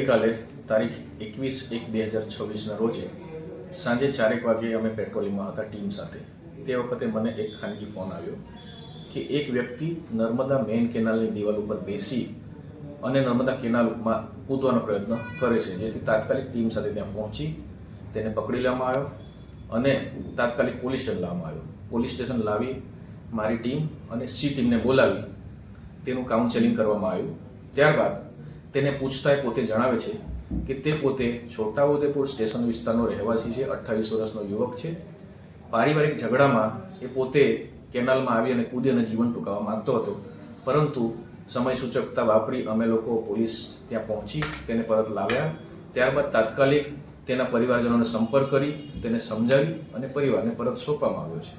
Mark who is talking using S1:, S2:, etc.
S1: ગઈકાલે તારીખ 21/1/2026ના રોજે સાંજે 4 વાગે અમે પેટ્રોલિંગમાં હતા ટીમ સાથે। તે વખતે મને એક ખાનગી ફોન આવ્યો કે એક વ્યક્તિ નર્મદા મેઇન કેનાલની દિવાલ ઉપર બેસી અને નર્મદા કેનાલમાં કૂદવાનો પ્રયત્ન કરે છે, જેથી તાત્કાલિક ટીમ સાથે ત્યાં પહોંચી તેને પકડી લેવામાં આવ્યો અને તાત્કાલિક પોલીસ સ્ટેશન લાવવામાં આવ્યો। પોલીસ સ્ટેશન લાવી મારી ટીમ અને સી ટીમને બોલાવી તેનું કાઉન્સેલિંગ કરવામાં આવ્યું। ત્યારબાદ તેને પૂછતા પોતે જણાવે છે કે તે પોતે છોટાઉદેપુર સ્ટેશન વિસ્તારનો રહેવાસી છે, 28 વર્ષનો યુવક છે। પારિવારિક ઝઘડામાં એ પોતે કેનાલમાં આવી અને કૂદી અને જીવન ટૂંકાવવા માંગતો હતો, પરંતુ સમય સૂચકતા વાપરી અમે લોકો પોલીસ ત્યાં પહોંચી તેને પરત લાવ્યા। ત્યારબાદ તાત્કાલિક તેના પરિવારજનોને સંપર્ક કરી તેને સમજાવી અને પરિવારને પરત સોંપવામાં આવ્યો છે।